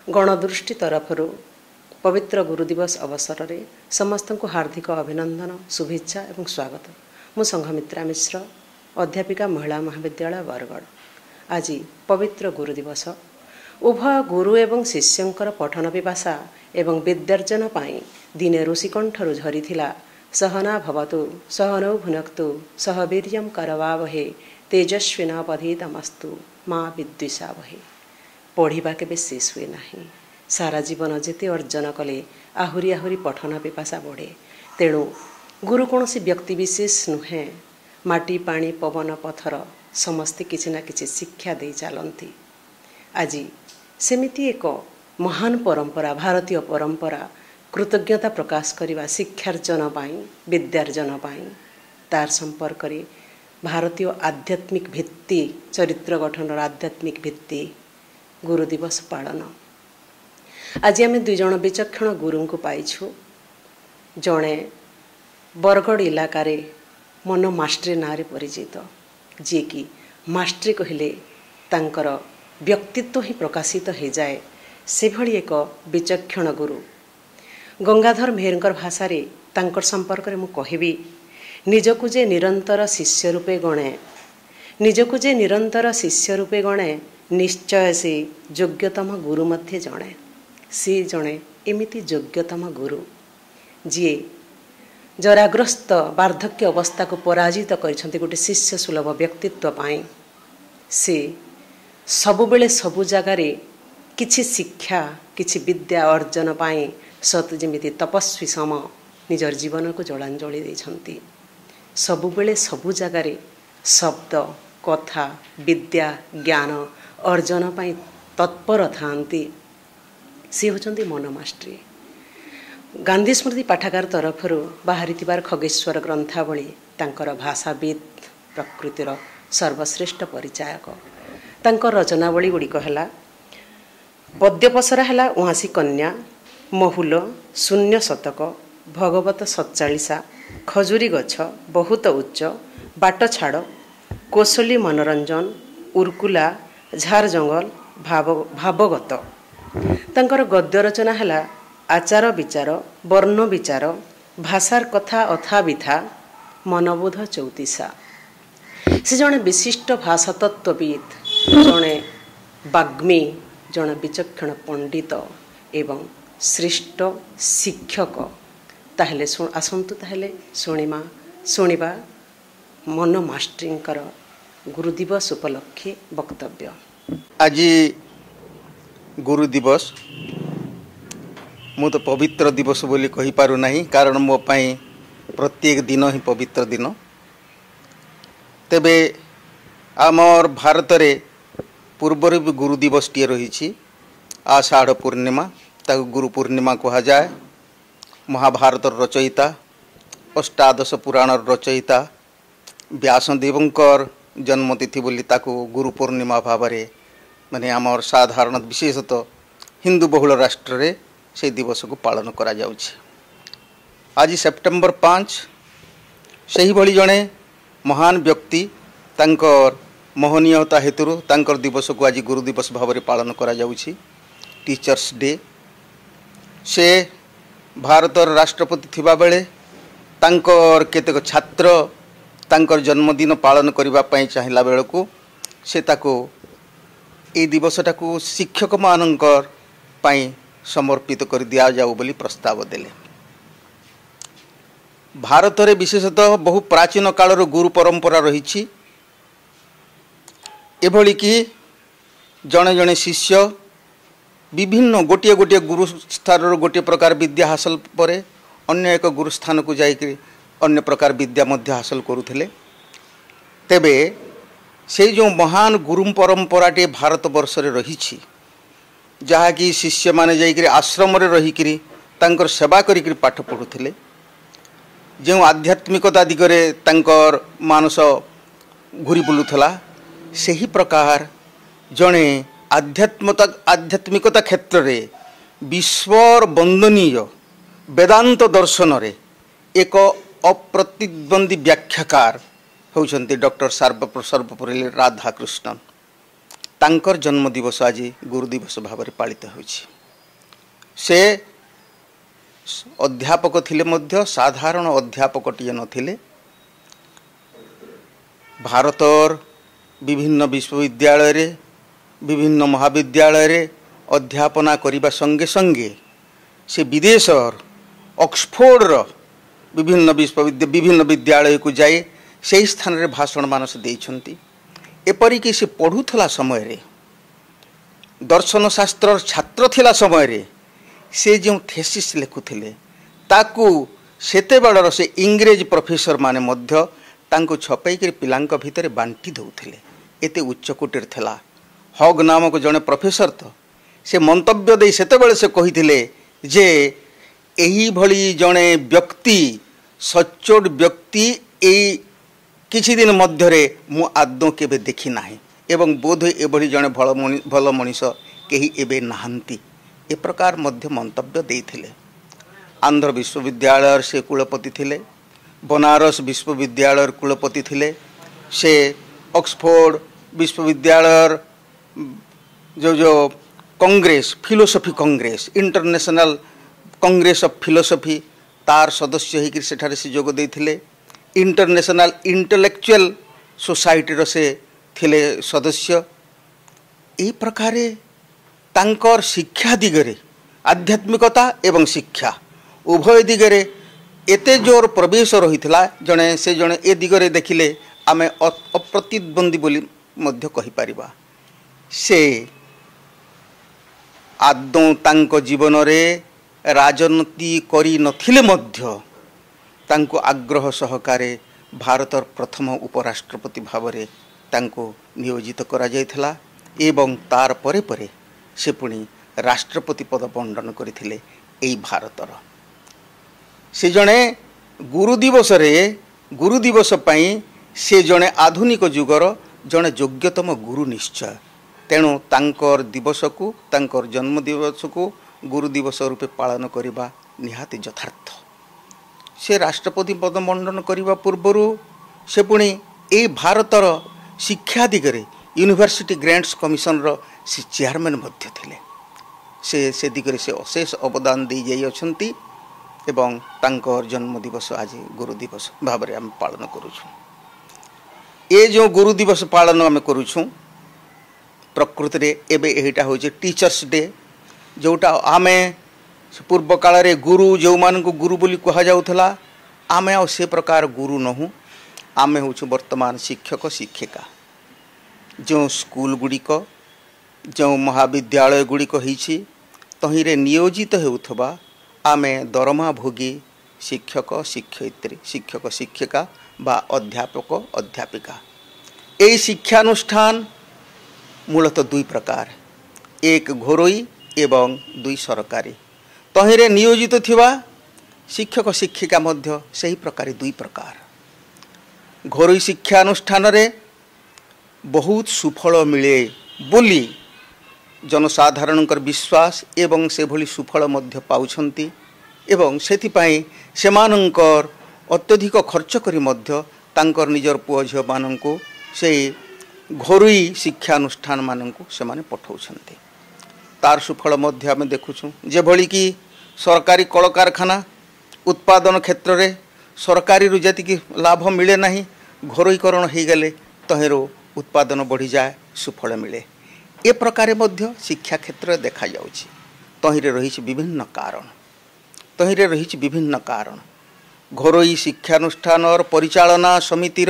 गणदृष्टि तरफर पवित्र गुरु दिवस अवसर में समस्त को हार्दिक अभिनंदन शुभेच्छा एवं स्वागत। मु संघमित्रा मिश्र अध्यापिका महिला महाविद्यालय बरगढ़। आज पवित्र गुरु दिवस उभय गुरु एवं शिष्यंकर पठन पिपासा एवं विद्यार्जन पाई दिने ऋषिकंठरु झरीथिला सहना भवतु सहनौ भुनक्तु सह वीर्यं करवावहे तेजस्विनावधीतमस्तु माँ विद्विषावहे। पढ़ा केबे शेष हुए नहीं। सारा जीवन जेते अर्जन कले आहुरी आहुरी पठन पिपासा बढ़े। तेणु गुरु कौन व्यक्ति विशेष नुहे, माटी पानी पवन पथर समस्ते किछि ना किछि शिक्षा दे चलती। आज सेमिति एक महान परंपरा, भारतीय परंपरा कृतज्ञता प्रकाश करने शिक्षार्जन पाई विद्यार्जन पाई तार संपर्क रे भारतीय आध्यात्मिक भित्ति चरित्र गठन आध्यात्मिक भित्ति गुरु दिवस पालन। आज आम दुई जन विचक्षण गुरु को पाइछु। जड़े बरगढ़ इलाकार मन मास्ट्री ना परिचित, जी कि मास्ट्री कहले तांकर व्यक्तित्व ही प्रकाशित हो जाए, से भली एक विचक्षण गुरु। गंगाधर मेहरकर भाषा रे तांकर संपर्क रे मु कहबी, निजकु जे निरंतर शिष्य रूपे गणे, निजकु जे निरंतर शिष्य रूपे गणे, निश्चय से योग्यतम गुरु मध्य जणे। सी जणे एमिति योग्यतम गुरु जी जराग्रस्त वार्धक्य अवस्था को पराजित कर गोटे शिष्य सुलभ व्यक्तित्व पाई। से सबुबेले सबु जगार किछि शिक्षा किछि विद्या अर्जन पाई सत जेमिति तपस्वी सम निजर जीवन को जलांजलि देछंती। सबुबेले सबु जगार शब्द कथा विद्या ज्ञान अर्जन पाई तत्पर थांती। सी होचंती मन मास्ट्री। गांधी स्मृति पाठागार तरफर बाहरी खगेश्वर ग्रंथावली तांकर भाषाविद प्रकृतिर सर्वश्रेष्ठ परिचायक। तांकर रचनावली गुड़िक है पद्यपसरा है उहाँसी कन्या, महुल, शून्य शतक, भगवत सत्चालीसा, खजुरी गछ, बहुत उच्च, बाट छाड़, कौशली मनोरंजन, उर्कुला, झार जंगल, भावगत। तांकर गद्य रचना है आचार विचार, वर्ण विचार, भाषार कथा अथा बिथा, मनबोध चौतीसा। से जड़े विशिष्ट भाषा तत्वविद, जड़े वाग्मी, जड़े विचक्षण पंडित एवं श्रेष्ठ शिक्षक। ताहले आसंतु ताहले शुणिबा मन मास्ट्रींकर गुरु दिवस उपलक्षे वक्तव्य। आज गुरु दिवस मु तो पवित्र दिवस बोली कहि पारु नहीं, कारण मो पाई प्रत्येक दिन ही पवित्र दिन। तेबे आमर भारत रे पूर्वर भी गुरु दिवस टी रही। आषाढ़ पूर्णिमा ताकू गुरु पूर्णिमा कहा जाए। महाभारत रचयिता अष्टादश पुराण रचयिता व्यासदेवंकर जन्मतिथि बोली ताकू गुरु पूर्णिमा भाव में माने आमर साधारण विशेषतः हिंदू बहुल राष्ट्र रे से दिवस को पालन करा जाउछि। आज सेप्टेम्बर 5 सही भली जड़े महान व्यक्ति तांकर महनीयता हेतु तांकर दिवस को आज गुरु दिवस भाव में पालन करा जाउछि। Teachers day. से भारतर राष्ट्रपति थिबा बेले तांकर केतेक छात्र तांकर जन्मदिन पालन करबा पई चाहिला बेलको से ताको ए दिवसटा को शिक्षक मानकर पई समर्पित कर दिया जाऊ बोली प्रस्ताव देले। भारत रे विशेषतः बहु प्राचीन कालर गुरु परंपरा रही। एभली कि जड़े जड़े शिष्य विभिन्न गोटे गोटे गुरु स्थान गोटे प्रकार विद्या हासिल पर अन्य एक गुरु स्थान को जाकर अन्य प्रकार विद्या मध्य हासिल करुले। तेबे से जो महान गुरु परंपराटे भारत वर्ष रे रही, जहाँकि शिष्य माने जाइकरी आश्रम रे रहिकरी तांकर सेवा करिकरी पाठ पढ़ुथिले। जो आध्यात्मिकता दिगरे तांकर मानस घूरी बुलुथला, सही प्रकार जड़े आध्यात्मिकता क्षेत्र रे विश्वर वंदनीय वेदांत दर्शन रे एक अप्रतिद्वंदी व्याख्याकार होउछन्ति डॉक्टर सर्वपल्ली राधाकृष्णन। तांकर जन्म दिवस आज गुरु दिवस भाव में पालित होइछि। से अध्यापक थिले मध्य साधारण अध्यापकटिए नथिले। भारतर विभिन्न विश्वविद्यालय रे विभिन्न महाविद्यालय रे अध्यापना करिबा संगे संगे से विदेशर ऑक्सफोर्ड विभिन्न विद्यालय को जाए से स्थान रे भाषण मान से देइछंती। एपरिकी से पढ़ुथला समय रे दर्शन शास्त्र छात्र थिला समय रे से जो थेसिस लिखुथिले ताकू सेते बेलर से इंग्रेज प्रोफेसर माने मध्य तांको छपई के पिलांक भितर बांटी दउथिले। एते उच्चकोटीर थिला। हॉग नामक जने प्रोफेसर तो से मंतव्य दे सेते बेले से कहिथिले जे एही भली जने व्यक्ति सच्चोट व्यक्ति एई किछि दिन मध्यरे मु आदौ केबे देखि नाही एवं बोध एभली जने भल मनीष केही एबे नाहंती ए प्रकार मध्य मंतव्य देइथिले। आंध्र विश्वविद्यालय से कुलपति थिले, बनारस विश्वविद्यालय कुलपति थिले, से ऑक्सफोर्ड विश्वविद्यालय जो Congress philosophy Congress international Congress of philosophy तार सदस्य होकर सेठारे से जोग देइथिले। इंटरनेशनल इंटेलेक्चुअल सोसाइटी रो से थिले सदस्य। एही प्रकारे तांकर शिक्षा दिगरे आध्यात्मिकता एवं शिक्षा उभय दिगरे एते जोर प्रवेश रहितला जने से जने ए दिगरे देखिले आमे अप्रतिद्वंदी बोली मध्य कहि परिबा। से आदौ तांको जीवन रे राजनीति करी नथिले मध्य तांको आग्रह सहकारे भारतर प्रथम उपराष्ट्रपति भावरे तांको नियोजित करा जायथला एवं तार परे परे से पुणी राष्ट्रपति पद बंटन करथिले। एई भारतर से जने गुरु दिवस पई से जने आधुनिक जुगर जने योग्यतम गुरु निश्चय। तेणु तांकर दिवस को तांकर जन्म दिवस को गुरु दिवस रूपे पालन करिबा निहाती यथार्थ। से राष्ट्रपति पद बंटन करिबा पूर्वरु से पुणी ए भारतर शिक्षा दिगरे यूनिवर्सिटी ग्रांट्स कमिशन रो से चेयरमैन मध्य थिले। से दिगरे से अशेष अवदान दी जाई अछंती एवं तांकर जन्म दिवस आज गुरु दिवस भाव में आम पालन करुछुं। ए जो गुरु दिवस पालन आम करुछुं प्रकृति रे एबे एहिटा होचे टीचर्स डे, जोटा आमे पूर्व काल रे गुरु जो मान को गुरु बोली कहा जाउथला आमे आ से प्रकार गुरु नहु। आमे होछु वर्तमान शिक्षक शिक्षिका। जो स्कूल गुड़िक जो महाविद्यालय गुड़िक होइछि तहिरे नियोजित हेउथबा आमे दरमा भोगी शिक्षक शिक्षयित्री शिक्षक शिक्षिका बा अध्यापक अध्यापिका। ए शिक्षानुष्ठान मूलतः दुई प्रकार, एक घरोई एवं दुई सरकारी। तहिरे नियोजित थिबा शिक्षक शिक्षिका मध्य सही प्रकार दुई प्रकार। घरोई शिक्षानुष्ठान रे बहुत सुफल मिले बोली जनसाधारणकर विश्वास एवं से भली सुफल मध्य पाउछंती एवं सेथिपाई सेमानंकर अत्यधिक खर्च करी मध्य तांकर निजर पुओ झियो मानंको से घरोई शिक्षानुष्ठान मानंको सेमाने पठाउछंती। तार सुफल मध्य आमे देखुछु जे भली कि सरकारी कलकारखाना उत्पादन क्षेत्र रे सरकारी रु जति लाभ मिले नाही, घरोईकरण हो गले तहेरो उत्पादन बढ़ी जाए, सुफल मिले। ए प्रकार मध्य शिक्षा क्षेत्र देखा जाउछि। तहिरे रहिछि विभिन्न कारण घरोई शिक्षानुष्ठान और परिचालना समितिर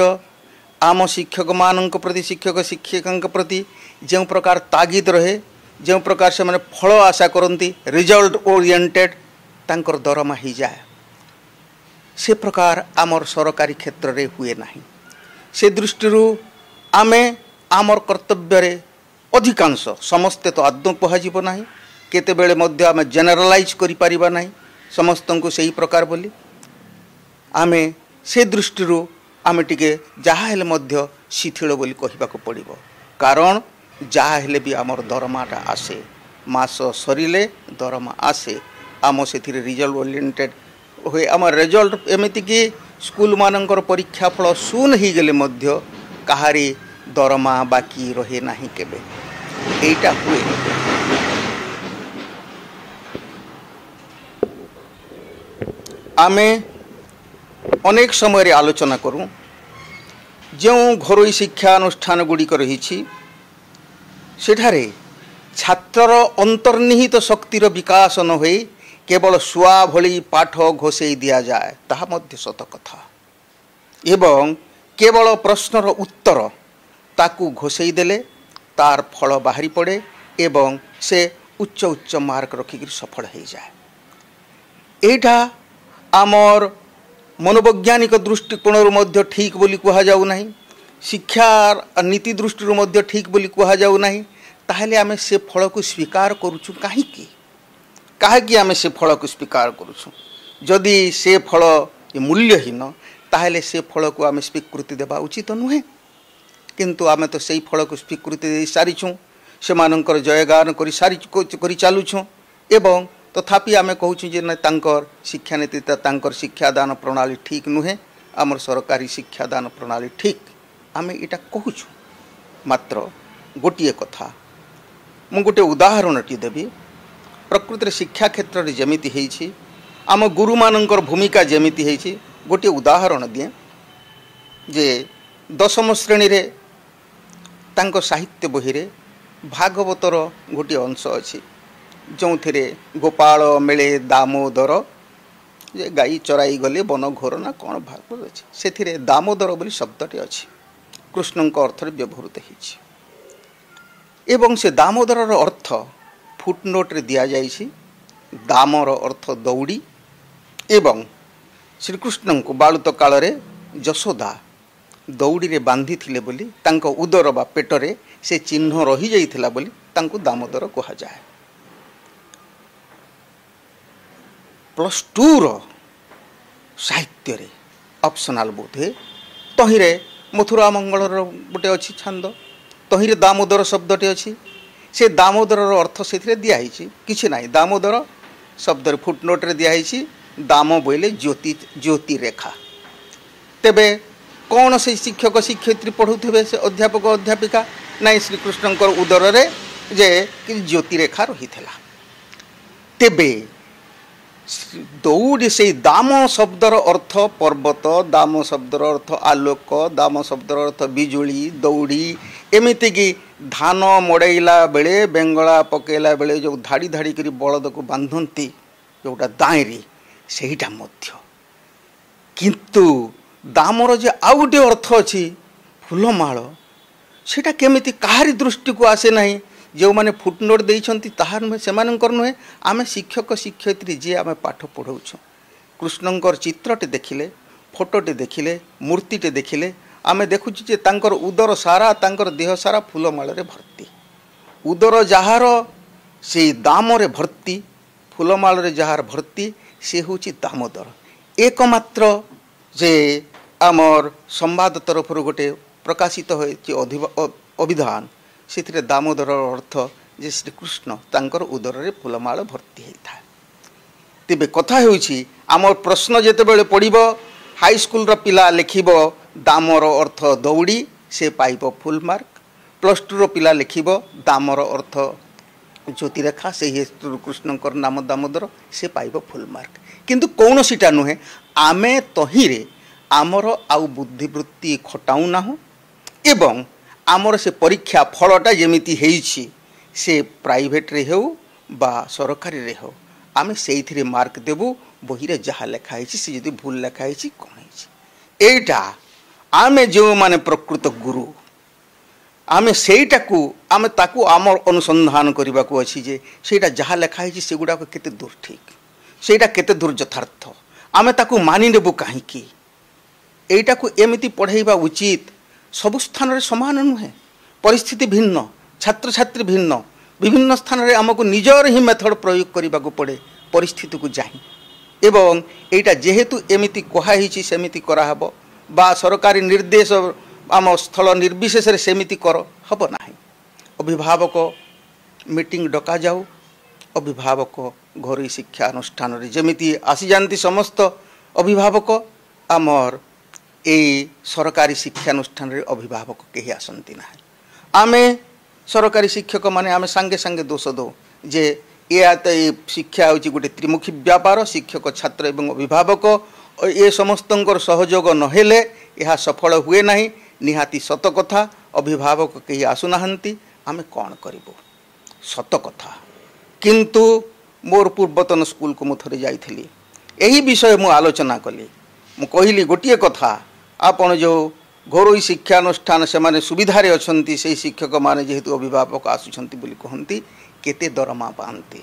आम शिक्षक मानक प्रति शिक्षक शिक्षिका प्रति जो प्रकार तागिद रहे, जो प्रकार से माने फल आशा करती रिजल्ट ओरिएंटेड तांकर दरमा ही जाए, से प्रकार आमर सरकारी क्षेत्र रे हुए नाही। से दृष्टि आमे आमर कर्तव्य रे अधिकांश समस्ते तो आदौ कह ना, केते बेले मध्य आमे जेनरालाइज करि परिबा नाही समस्त को सही प्रकार बोली। आमे से दृष्टि आमे टिके जहा हेले मध्य शिथिल बोली कहिबाको पड़िबो, कारण जहा हेले भी आमर दरमाटा आसे, मास सरिले दरमा आसे, आम सेथिरे रिजल्ट ओरिएंटेड हुए। आम रिजल्ट एमिति कि स्कूल मानकर परीक्षा फल शून्य ही गले मध्य कहारी दरमा बाकी रहे नाही केबे, एटा हुए। आमे अनेक समय आलोचना करूँ जो घरोई शिक्षा अनुष्ठान गुड़िक रही सेठारे छात्रर अंतर्निहित शक्तिर विकास न होई केवल सुआ भली पाठ घोषे दिया जाए ताहा मध्य सत कथा एवं केवल प्रश्नर उत्तर ताकू घोषे देले तार फल बाहरी पड़े एवं से उच्च उच्च मार्क रखिक सफल हो जाए। एटा आमर मनोवैज्ञानिक दृष्टिकोण ठीक बोली कहा जाऊ नहीं, शिक्षा नीति दृष्टि ठीक बोली कहा जाऊ नहीं, ताहले आमे से फल को स्वीकार करूछु काहेकि आमे से फल को स्वीकार करूछु जदि से फल मूल्यहीन ताहले से फल को आमे स्वीकृति देवा उचित नुहे। किंतु आमे तो सही फल को स्वीकृति दे सारिछुं से मानकर जयगान करी चालुछुं एवं तथापि आमे कहूँ जे ना तांकर शिक्षानीति तांकर शिक्षादान प्रणाली ठीक नुहे, आमर सरकारी शिक्षादान प्रणाली ठीक आमे इटा कहूँ। मात्र गोटे कथा मु गोटे उदाहरणटी देवी। प्रकृति शिक्षा क्षेत्र में जमीती है आम गुरु मानकर भूमिका जमीती है गोटे उदाहरण दिए जे दशम श्रेणी रे तांको साहित्य बही रे भागवतर गोटे अंश अच्छी जो थे गोपाल मेले दामोदर जे गाई चराई गले बन घोर ना कौन भागवत अच्छे से दामोदर बोली शब्दटे अच्छी कृष्ण अर्थ व्यवहृत एवं से दामोदर अर्थ फुटनोट रे दिया जाइछि। दामर अर्थ दौड़ी एवं श्रीकृष्ण को बालुत काल रे यशोदा दौड़ी रे बांधी थिले बोली तांको उदर बा पेटरे से चिन्ह रही जाइथिला बोली तांको दामोदर कहा जाए। +2 रो साहित्य रे ऑप्शनल बोधे तहिरे मथुरा मंगलर गोटे अच्छी छंद तहिरे दामोदर शब्दटे अच्छी से दामोदर अर्थ से दिखाई किसी ना दामोदर शब्द फुटनोट रे दिखाई दाम बोले ज्योति ज्योति रेखा। तेबे कौन से शिक्षक शिक्षयित्री पढ़ुवे से अध्यापक अध्यापिका ना श्रीकृष्ण उदर रे जे कि ज्योति रेखा रही था। तेबे दौड़ी से दाम शब्दर अर्थ पर्वत, दाम शब्दर अर्थ आलोक, दाम शब्दर अर्थ बिजुली दौड़ी एमिति कि धान मड़ेला बेले बेंगला पकेला बेले जो धाड़ी धाड़ी करी बलद को बांधती जोटा दाएरी सेहीटा मध्य। किंतु दामर जे आउ गोटे अर्थ अच्छी फूलमाल सेटा केमिति काहारी दृष्टि को आसे नहीं जो मैंने फुटनोट देइछंती ताहार नुहे से नुहे आमे शिक्षक शिक्षयित्री जे आमे पाठ पढ़ाऊँ कृष्णंकर चित्रटे देखिले फोटोटे देखिले मूर्तिटे देखिले आमे देखुची जे तांकर उदर सारा तांकर देह सारा फूलमाल रे भर्ती उदर जहार से दामरे भर्ती फूलमाल रे जहार भर्ती से होची दामोदर। एकमात्र जे आमर संवाद तरफ गोटे प्रकाशित होइछि अभिधान से दामोदर अर्थ जे श्रीकृष्ण तांकर उदर रे फूलमाल भर्ती होता है। तेबे कथा होउछि आमर प्रश्न जेतेबेले पड़िबो हाईस्कूल रो पिला लिखिबो दामर अर्थ दौड़ी से पाइबो फुल मार्क, +2 रो पिला लिखिबो दामर अर्थ ज्योतिरेखा से कृष्णकर नाम दामोदर से पाइबो फुल मार्क। किंतु कौन सीटा नुहे आमे तहिरे आमर आउ बुद्धिवृत्ति खटाऊ नाहु एवं आमर से परीक्षा फलटा जेमिति हेइछि से प्राइवेट रे हो बा सरकारी रे हो आमे सेइथिरे मार्क देबु बही रे जहा लेखा हेछि से यदि भूल लेखा हेछि कोन हेछि एटा आमे जो माने प्रकृत गुरु आमे सेइटा को आमे ताकू आमर अनुसंधान करबा को अछि जे सेइटा जहा लेखा हेछि सेगुडा को केते दूर ठीक सेइटा केते दूर यथार्थ आमे ताकू मानि नेबु काहे की एइटा को एमिति पढ़ाइबा उचित। सबु स्थान रे समान नुहे, परिस्थिति भिन्न, छात्र छात्री भिन्न, विभिन्न स्थान रे आमको निजर ही मेथड प्रयोग करने को पड़े परिस्थिति को जाहि एवं एटा जेहेतु एमिति कहा हिछि सेमिति कराहब बा सरकारी निर्देश आम स्थल निर्विशेष रे सेमिति कर हब नाही। अभिभावक मीटिंग डका जाऊ, अभिभावक घर शिक्षा अनुष्ठान रे जेमिति आसी जानती समस्त अभिभावक आमर ए सरकारी शिक्षानुष्ठान रे अभिभावक कहीं आसती ना। आमे सरकारी शिक्षक माने आमे सांगे सांगे दोष दो जे या तो ये शिक्षा हूँ गोटे त्रिमुखी व्यापार शिक्षक छात्र एवं अभिभावक ये समस्त सहयोग नहेले यह सफल हुए ना निहाती सत कथा अभिभावक कहीं आसुना आमे कौन करूँ सत कथा किंतु मोर पूर्वतन स्कूल को मुझे जाइली यही विषय मु आलोचना कली मु कहली गोटे कथा आपण जो घरोई शिक्षानुष्ठान से माने सुविधार अच्छा से शिक्षक माने जेहेतु अभिभावक आसुंच कहती केते दरमा पाते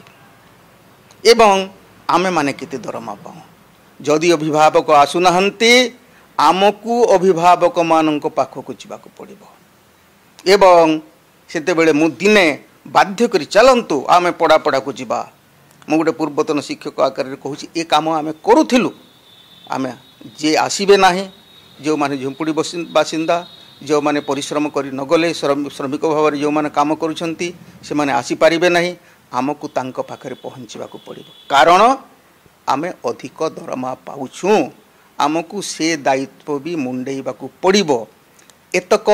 एवं आमे माने केते दरमा पाऊँ जदि अभिभावक आसुना आमको अभिभावक मान पाखक जावाक पड़ो एवं सेतेबेले मु दिने बाध्य करी चलंतु आमे पढ़ा पढ़ा को जीवा मु गोटे पूर्वतन शिक्षक आकार कहूँ ये कम आमे करूथिलु आमे जे आसीबे नाही जो माने झुंपुड़ी बासिंदा जो माने परिश्रम करी नगले श्रमिक भाव में जो माने काम करुछंती से माने आसी पारिबे नाही आमको तांको पाखरे पहुँचवाक पड़ो कारण आमे अधिक दरमा पाउछु आमको से दायित्व भी मुंडेइबाक पड़ो एतक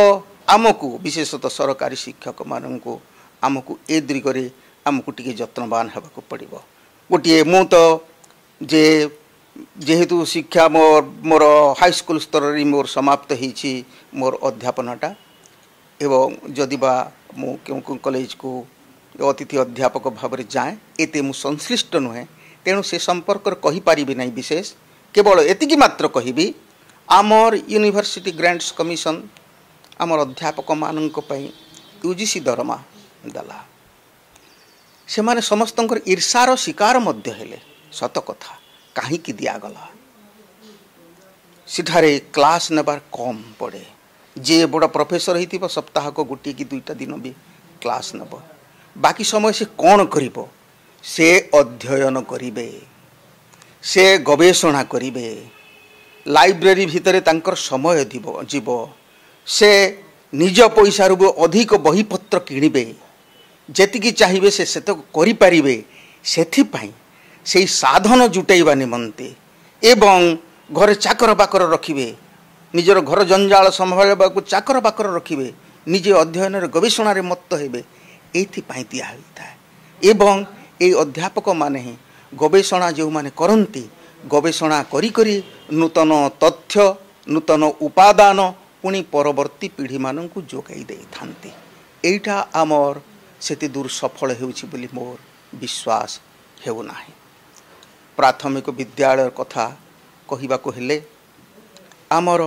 आमको विशेषतः सरकारी शिक्षक मानू आमको ए दिगरे आमको टिके जत्नवान होगा पड़ो गोटे मु तो जे जेहेतु शिक्षा मोर हाई स्कूल स्तर रे मोर समाप्त होईछि मोर अध्यापनटा एवं जदि बा मु क्यों कॉलेज को अतिथि अध्यापक भाव में जाए एते मु संश्लिष्ट नुहे तेणु से संपर्क कहि पारिबि नहीं विशेष केवल एतिकी मात्र कहिबि आमर यूनिवर्सिटी ग्रांट्स कमिशन आमर अध्यापक मानक पई यूजीसी दरमा दला से माने समस्तंकर ईर्षार शिकार मध्य हेले सत कथा कहीं दिगला सिठारे क्लास नेबार कम पड़े जे बड़ प्रोफेसर होइतिबो सप्ताह को गोटे कि दुईटा दिन भी क्लास नब बाकी समय से कौन करिबो से अध्ययन करिबे से गवेषणा करिबे लाइब्रेरी भितरे तांकर समय जीव से निज पैसा रु अधिक बहीपत्र किणिबे जेतिकी चाहिए से तो करि पारिबे सेथिपाई से साधन जुटाइबा निमंते एवं घरे चाकर बाकर रखिबे निजर घर जंजाल संभाळबाकू चाकर बाकर रखिबे निजे अध्ययन गवेषणार मत्त हेबे एथिपाई दिया होइଥାଏ एवं ए अध्यापक माने ही गवेषणा जो माने करंती गवेषणा करी करी नूतन तथ्य नूतन उपादान पुणी परवर्ती पीढ़ी मानू जोगाई दे थांती एटा आमर सेति दूर सफल हेउछि बोली मोर विश्वास हेउना प्राथमिक विद्यालय कथा कहिबाको हेले आमर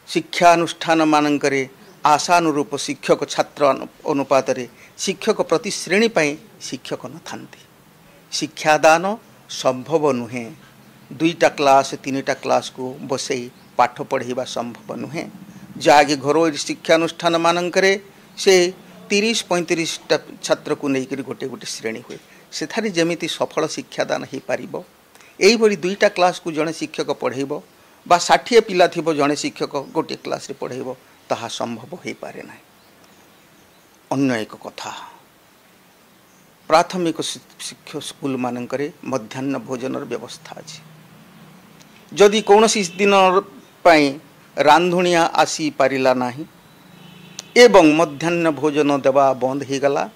शिक्षानुष्ठान मानकरे आशानुरूप शिक्षक छात्र अनुपात शिक्षक प्रति श्रेणी पाई शिक्षक न थांती शिक्षादान संभव नुहे दुईटा क्लास तीनटा क्लास को बसई पाठ पढ़ेबा संभव नुहे जहाँकि घरोई शिक्षानुष्ठान मानकरे से 30-35टा छात्र को लेकर गोटे गोटे श्रेणी हुए सेठारे जेमिति सफल शिक्षादान हो पारिबो एई भली दुईटा क्लास को जड़े शिक्षक पढ़ेब बा 60 पिला थिबो जड़े शिक्षक गोटे क्लास रे पढ़ेब ताहा संभव हो पारे ना अन्य एक कथा प्राथमिक शिक्षा स्कूल मानकरे मध्याह्न भोजन व्यवस्था अच्छी जदि कौनसी दिन पाई रांधुनिया आसी पारिला नाही एवं मध्याह्न भोजन देवा बंद हो गला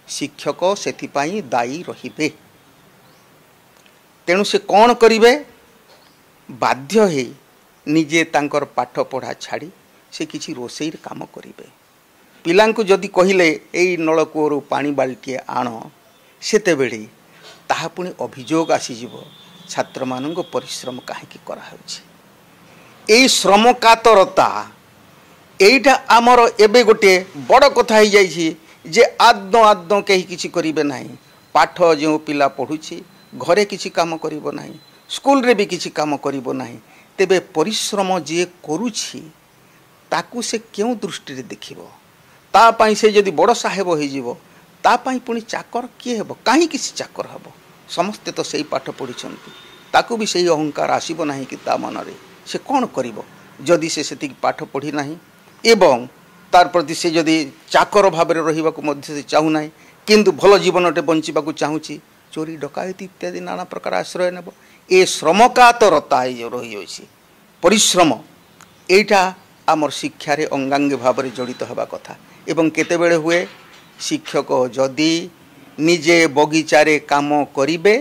शिक्षक सेथिपाई दायी रहिबे तेणु से कौन करिवे बाध्य हे निजे तांकर पाठ पढ़ा छाड़ी से किसी रोसई काम करिवे पिलांकु जदि कहिले एई नलकूर पानी बाल्टीए आण सेतेबेले ताहा पुणी अभियोग आसीजिवो छात्र मानंको परिश्रम काहेकि कराउछि एई श्रम कातरता एइटा आमर एबे गोटे बड़ कथा हो जाइछि जे आदौ आदौ कहीं किछि करिवे नाही पाठ जो पिला पढ़ुछि घरे किछि काम करिवो नाही स्कूल रे भी किछि काम करिवो नाही तेबे परिश्रम जे करूछि ताकू से क्यों दृष्टि रे देखिबो ता पाई से जदि बड़ साहेब हो जीवो ता पाई पुणी चाकर किए हेबो काहे किछि चाकर हेबो समस्ते तो सही पाठ पढ़िछंती ताकू भी सही अहंकार आसीबो नाही कि ता मनरे से कौन करिवो जदि से सेति पाठ पढ़ी नाही एवं तार प्रति से जदि चाकर भाव में रहिबाकू मध्य से चाहू नाही किंतु भल जीवनटे बंचिबाकू चाहूछि चोरी डकायती इत्यादि नाना प्रकार आश्रय नेब ए श्रमकातरता जो रही परिश्रम एटा आमर शिक्षारे अंगांगी भाव में जड़ित हवा कथा एवं केतेबेले हुए शिक्षक जदि निजे बगीचारे काम करिबे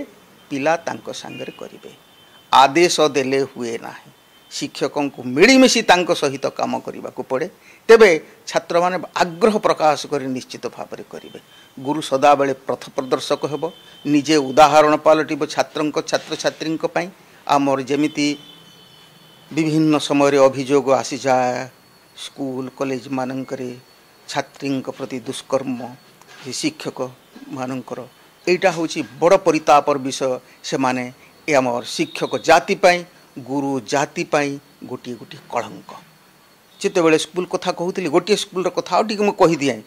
पिला तांको सांगरे करिबे आदेश देले हुए नाही शिक्षकों को मिलीमिशी तांको सहित काम करने को पड़े तेबे छात्र माने आग्रह प्रकाश कर निश्चित भाव में करेंगे गुरु सदाबले पथ प्रदर्शक हेब निजे उदाहरण पलटिब छात्र छात्र छात्री आमर जमिति विभिन्न समय अभियोग आसी जाए स्कूल कॉलेज मानकरे छात्री प्रति दुष्कर्म शिक्षक मानकर एटा होची बड़ परितापर विषय से माने आमर शिक्षक जाति पाई गुरु जाति पाई गोटे गोटे कलंक जिते बड़े स्कूल कथा कहूली गोटे स्कूल कथा आउ टिके कही दिए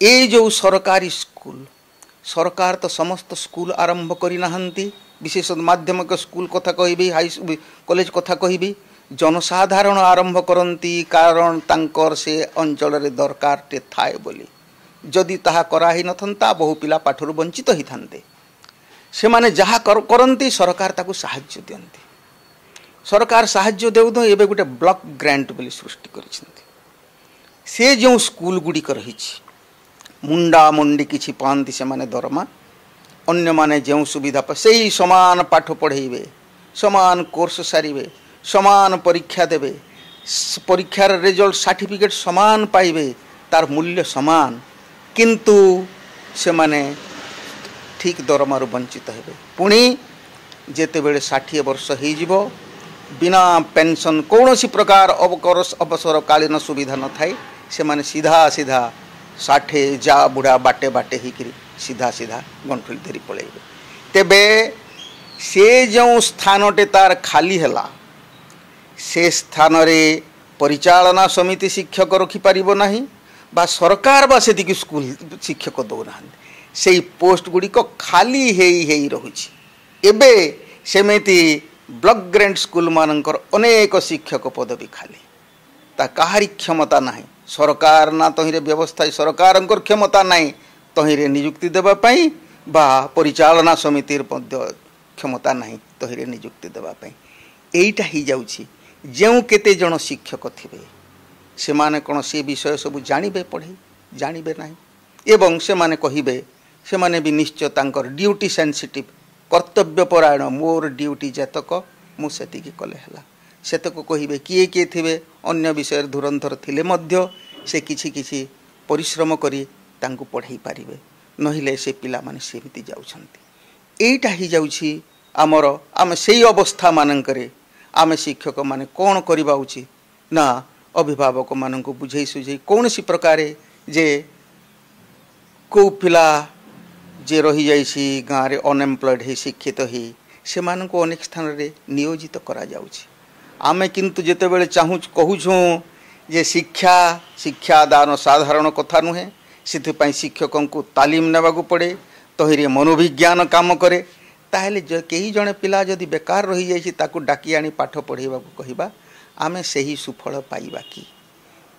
ये जो सरकारी स्कूल सरकार तो समस्त स्कूल आरंभ करना विशेष माध्यमिक स्कूल कथा कहि हाई कॉलेज कथा कहि जनसाधारण आरंभ करती कारण तांकर से अंचल रे दरकार टे थाए बोली जदि ताहा कराही नथंता बहु पिला पाठरू वंचित ही थांते से माने जहा करंती सरकार ताकू साहाय्य दियंती सरकार साहाय्य देउ एबे गोटे ब्लॉक ग्रांट बोली सृष्टि करिसेंती से जो स्कूल गुड़िक रही मुंडा मुंडी किछि पांती से माने दरमा अन्य माने जो सुविधा से समान पाठ पढ़ेबे समान कोर्स सारिबे समान परीक्षा देबे परीक्षार रिजल्ट सर्टिफिकेट समान पाइबे तार मूल्य समान किंतु से माने ठीक दरमार वंचित हेबे पुणी जेतेबेले 60 वर्ष हो बिना पेंशन कौन सी प्रकार अवसर कालीन सुविधा न थाए से माने सीधा सीधा 60 जा बुढ़ा बाटे बाटे ही सीधा सीधा गंठुली धरी पलैबे तेबे से जो स्थानटे तार खाली है से स्थान रे परिचालना समिति शिक्षक रखिपर ना बा सरकार बा से स्कूल शिक्षक दौना से पोस्ट गुड़िक खाली हेई रहुछि एबे सेमेती ब्लॉक ग्रांट स्कूल मानकर अनेक शिक्षक पदवी खाली ता कहारी क्षमता नाही सरकार ना तहिरे व्यवस्था सरकार क्षमता नाही तहिरे नियुक्ति देबा पई बा परिचालना समिति क्षमता नाही तहिरे नियुक्ति देबा पई एइटा ही जाउछि जेउ केते जन शिक्षक थिबे से माने कोन से विषय सब जानिबे पढ़े जानिबे नाही एवं से माने कहिबे से माने भी निश्चय तांकर ड्यूटी सेंसिटिव कर्तव्य परायण मोर ड्यूटी जतक मुझे कले है सेतक कहे किए किए थे अन्य विषय धुरंधर थिले मध्य से किछि किछि परिश्रम करी तांको पढ़ाई पारिबे नहिले से पिला माने सेमिति जाउछंती एइटा ही जाउछि आमर आमे सेही अवस्था मानकरे आमे शिक्षक माने कोन करिबा उचित ना अभिभावक माननको बुझेई सुझेई कौनसी प्रकारे जे को पिला जे रही जाइछि गाँव रे अनएम्प्लॉयड ही शिक्षित ही से माननको अनेक स्थान रे नियोजित करा जाउछि आमे किंतु जेते बेले चाहू कहूछूँ जे शिक्षा शिक्षादान साधारण कथा नुहे से शिक्षकों को तालीम नेबा पड़े तहिरे मनोविज्ञान काम करे ताहेले कई जड़े पिला जदि बेकार रही जाइछि ताकू डाकी आनी पाठ पढ़ेबा कहिबा आमे सही सुफल पाइबा कि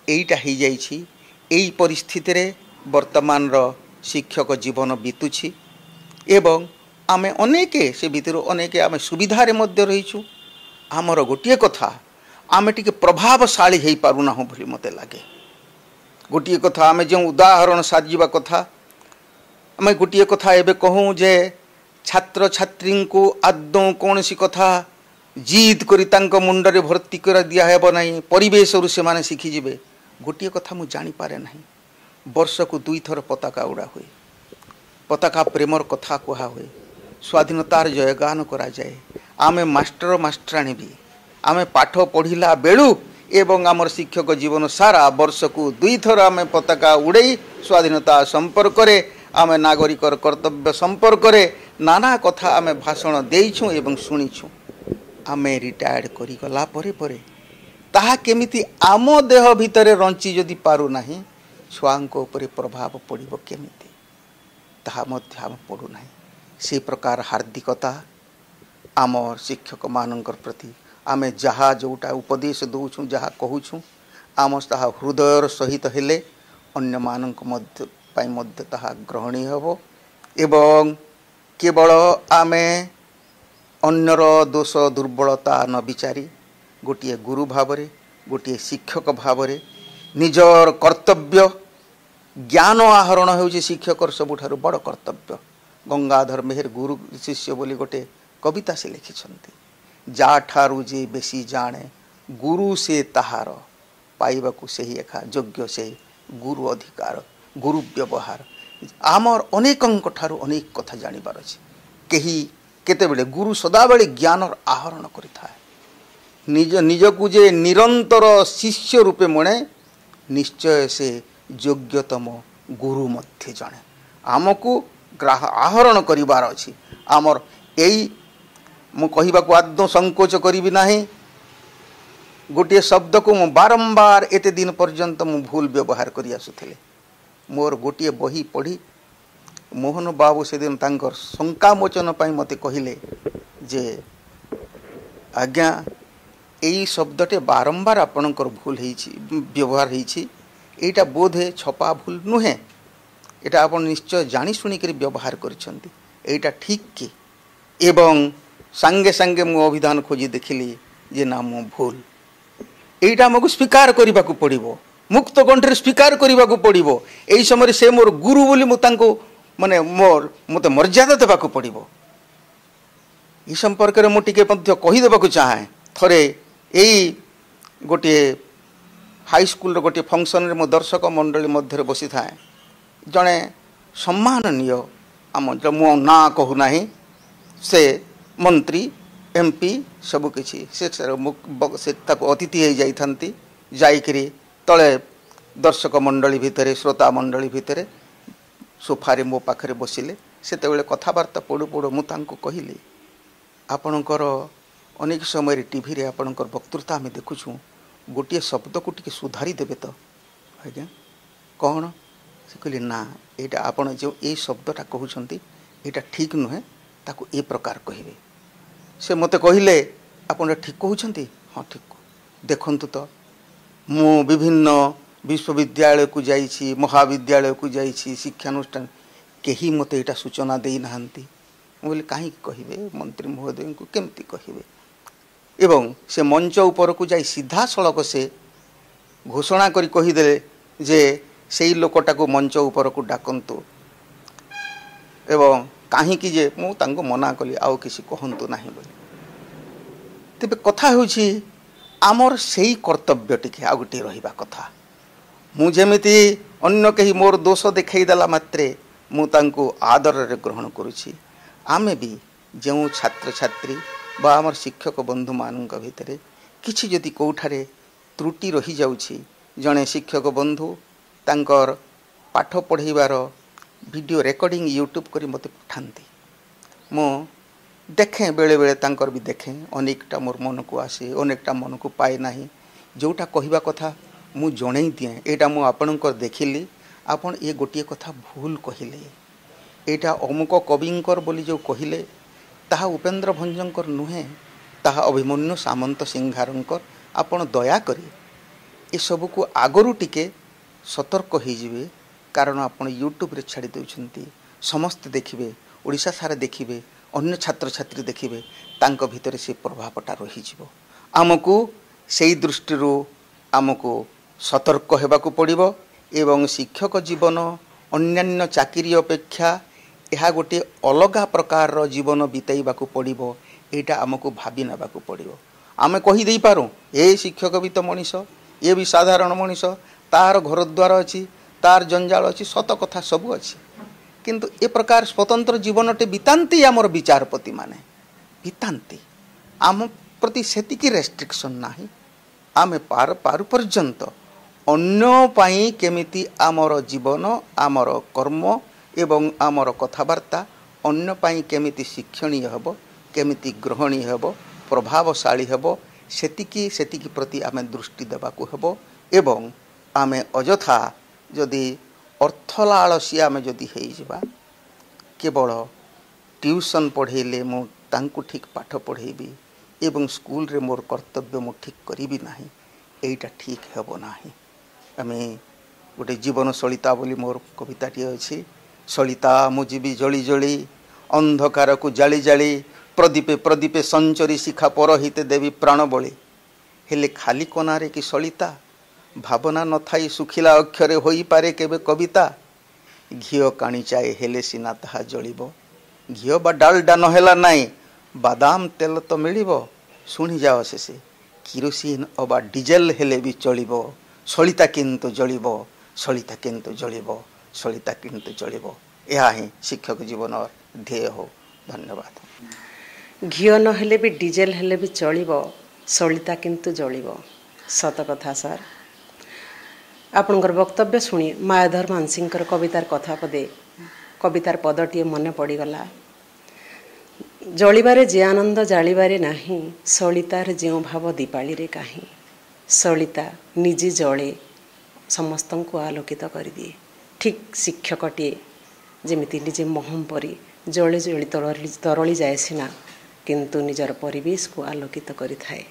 एइटा ही जाइछि एई परिस्थिति रे वर्तमान रो शिक्षक जीवन बीतुछि एवं आमे अनेके से भितर अनेके आमे सुविधारे मध्य रहीछु आमर गोटे कथा आमे टिके प्रभावशाली हेई पारुना हो भली मते लागे गोटे कथा आमे जो उदाहरण साजिबा कथा आमे गोटे कथा एबे कहूँ जे छात्र छात्री को आदौ कौन सी कथा जिद करी तांको मुंडरे भर्ती कर दिया हेब नाही परिवेश रु से माने शिखि जिवे गोटे कथा मु जानि पारे नाही वर्ष को 2 थर पताका उड़ा हुए पताका प्रेमर कथा कहा हुए स्वाधीनतार जयगान करा जाए आमे मास्टर मास्टराणी भी आमे पाठ पढ़िला बेलू एवं आमर शिक्षक जीवन सारा वर्ष को 2 थर आमे पताका उड़े स्वाधीनता संपर्क रे आमे नागरिकर कर्तव्य संपर्क रे नाना कथा आमे भाषण देइछु एवं सुनिछु आमे रिटायर्ड करी गला परे परे ताहा केमिति आम देह भितरे रंची जदि पारु नाही छुआंको उपरे प्रभाव पड़िबो केमिति ताहा मध्य आम पड़ू नाही से प्रकार हार्दिकता आमर शिक्षक मानकर प्रति आमे जहा जोटा उपदेश दउछु जहा कहूछु आम ताहा हृदयर सहित हेले अन्य मानक मध्य पाई मध्य ताहा ग्रहणीय हबो एवं केवल आमे अन्यर दोष दुर्बलता न विचारी गोटे गुरु भावरे गोटे शिक्षक भावरे निजर कर्तव्य ज्ञान आहरण होउछि शिक्षकर सबुठारु बड़ कर्तव्य। गंगाधर मेहर गुरु शिष्य बोली गोटे कविता से लिखिछन्ति, जा ठारू जे बेसी जाने गुरु से ताहार पाइबाकू सेही एका योग्य से गुरु अधिकार गुरु व्यवहार। आमर अनेकंक ठारू अनेक कथा जानिबार अछि। केही केतेबेले गुरु सदाबेले ज्ञान आहरण करिथाए। निज निजकू जे निरंतर शिष्य रूपे मणे निश्चय से योग्यतम गुरु मध्य जाने। आमको आहरण करिबार अछि। आमर एई मु कहिबाकू आदौ संकोच करिबि नाही। गोटे शब्द को मु बारंबार एते दिन पर्यंत मु भूल व्यवहार करि आसुथिले। मोर गोटे बही पढ़ी मोहन बाबू से दिन तांकर शंका मोचन पाई मते कहिले जे आज्ञा एई शब्दटे बारंबार आपणकर भूल हेछि व्यवहार हेछि, एटा बोधे छपा भूल नुहे, एटा आपण निश्चय जानी सुनी करी व्यवहार करिसंती, एटा ठीक कि? एवं संगे संगे मु अभिधान खोजी देखिली जे ना मु भूल। एटा मको स्वीकार करिबाकू पड़िबो, मुक्त कंठरे स्वीकार करिबाकू पड़िबो। एई समय से मोर गुरु बोली मु तांको माने मोर मते मर्यादा देबाकू पड़िबो। ई संपर्क रे मु टिके मध्य कहि देबाकू चाहे। थरे एई गोटे हाई स्कूल रो गोटे फंक्शन रे मो दर्शक मंडली मध्य बसी थाए। जणे सम्माननीय आम मो ना कहू नाही से मंत्री एमपी सबु किछि से ताको अतिथि हो जाइथांती। जाइकरी तले दर्शक मंडली भितरे श्रोता मंडली भितरे सोफारे मो पाखरे बसिले। सेतेबेले कथाबार्ता पड़ू पड़ू मु तांको कहिली, आपणकर अनेक समय टीवी रे आपणकर वक्तृता आम देखुछु, गोटे शब्द को टिके सुधारी देबे तो आज्ञा कौन? से कहले ना एटा आपण जो ए शब्दटा कहउछंती एटा ठीक नुहे, ताको ए प्रकार कहिबे। से मते कहिले आपण ठीक कहउछंती? हाँ ठीक। देखंतु तो मु विभिन्न विश्वविद्यालय को जाइछि, महाविद्यालय को जाइछि, शिक्षानुष्ठान, केही मते एटा सूचना देई नाहंती। बोले काहे कहिबे, मंत्री महोदय को केमती कहिबे। एवं से मंच ऊपर को जाई सीधा सड़क से घोषणा करी कहिदेले जे सेई लोकटा को मंच ऊपर को डाकंतु। एवं काहे कि जे मु तांको मना कली आउ किसी कहंतु नाही बोली। तेबे कथा होछि आमर सेई कर्तव्य टिके आ गुटी रहिबा कथा। मु जेमिति अन्य केही मोर दोष देखाई देला मात्रे मु तांको आदर रे ग्रहण करूछि। आमे भी जेउ छात्र छात्री बा आमर शिक्षक बंधु मानक भितरे किछि जदि कोठारे त्रुटि रही जाउछि, जणे शिक्षक बंधु तांकर पाठ पढ़ेबार वीडियो रेकॉर्डिंग यूट्यूब करी मते पठांती। मो देखे बेले बेले तांकर भी देखे, अनेकटा मोर मन को आसे, अनेकटा मन को पाए नाही। जोटा कहिबा कथा मु जणै दिए, एटा मु आपणकर देखिली, आपण ए गोटिए कथा भूल कहिले। एटा अमुक कविंकर बोली जो कहिले ताहा उपेन्द्र भंजंकर नुहे, ताहा अभिमन्यु सामंत सिंहारंकर। आपण दया करी ए सब को आगरु टिके सतर्क हो जिवे, कारण आपण यूट्यूब रे छाड़ी देउछंती, समस्त देखिबे, ओडिशा सारा देखिबे, अन्य छात्र छात्री देखिबे, तांको भितरे से प्रभावटा रही जिवो। आमको सेई दृष्टि रो आमको सतर्क हेबाकू पड़िबो। एवं शिक्षक जीवन अन्यान्य चाकरी अपेक्षा यह गोटे अलगा प्रकार रो जीवन बिताइबाकू पड़िबो, एटा आमको भाबी नेबाकू पड़िबो। आमे कहि देई पारो ए शिक्षक भी तो मनीष, ये भी साधारण मनीष, तार घर द्वार अछि, तार जंजाल अछि, सत कथा सब अछि, किंतु ए प्रकार स्वतंत्र जीवनटे बितांती आमर विचारपति माने बितांती। आम प्रति सेतिकी रेस्ट्रिक्शन नाही। आमे पार पारु पर्यंत अन्य पाई केमिति आमर जीवन, आमर कर्म एवं आमर कथबार्ता अन्य पाई केमिति शिक्षणीय हेबो, केमिति ग्रहणीय हेबो, प्रभावशाली हेबो, सेतिकी सेतिकी प्रति आमे दृष्टि देबाकू हेबो। एवं आमे अजथा जदि अर्थलालसी आमे जदि हेइ जिबा, केवल ट्यूशन पढ़ेले मु तांकु ठीक पाठ पढ़ेबी एवं स्कूल रे मोर कर्तव्य मु ठीक करिबी नाही, एइटा ठीक हेबो नाही। आमे गोटे जीवन सलिता बोली मोर कविताटी अछि। सलिता मुजीबी जली जली अंधकार को जाली जाली, प्रदीपे प्रदीपे संचरी शिखा परहिते देवी प्राण बली। हेले खाली कोनारे कि सलिता ଭାବନା ନଥାଇ ଶୁଖିଲା ଅକ୍ଷରେ ହୋଇପାରେ କେବେ କବିତା। ଘିଅ କାଣିଚାଏ ହେଲେ ସିନା ତାହା ଜଳିବ। ଘିଅ ବା ଡାଲଡା ନହେଲା ନାଇଁ, ବାଦାମ ତେଲ ତ ମିଳିବ। ଶୁଣିଯାଅ ଶେଷେ କିରୋସିନ ଅବା ଡିଜେଲ ହେଲେ ବି ଚଳିବ। ସଳିତା କିନ୍ତୁ ଜଳିବ, ସଳିତା କିନ୍ତୁ ଜଳିବ, ସଳିତା କିନ୍ତୁ ଜଳିବ। ଏହା ହିଁ ଶିକ୍ଷକ ଜୀବନର ଧ୍ୟେୟ ହଉ। ଧନ୍ୟବାଦ। ଘିଅ ନହେଲେ ବି ଡିଜେଲ ହେଲେ ବି ଚଳିବ, ସଳିତା କିନ୍ତୁ ଜଳିବ। ସତ କଥା ସାର୍। ଆପଣଙ୍କର ବକ୍ତବ୍ୟ ଶୁଣି ମାୟାଧର ମାନସିଂଙ୍କର କବିତାର ପଦଟିଏ ମନେ ପଡ଼ିଗଲା। ଜଳିବାରେ ଯେ ଆନନ୍ଦ ଜାଳିବାରେ ନାହିଁ, ସଳିତାର ଯେଉଁ ଭାବ ଦୀପାଳିରେ କାହିଁ। ସଳିତା ନିଜେ ଜଳେ, ସମସ୍ତଙ୍କୁ ଆଲୋକିତ କରିଦିଏ। ଠିକ୍ ଶିକ୍ଷକଟିଏ ଯେମିତି ନିଜେ ମହମ ପରି ଜଳି ଜଳି ତରଳି ଯାଏ ସିନା, କିନ୍ତୁ ନିଜର ପରିବେଶକୁ ଆଲୋକିତ କରିଥାଏ।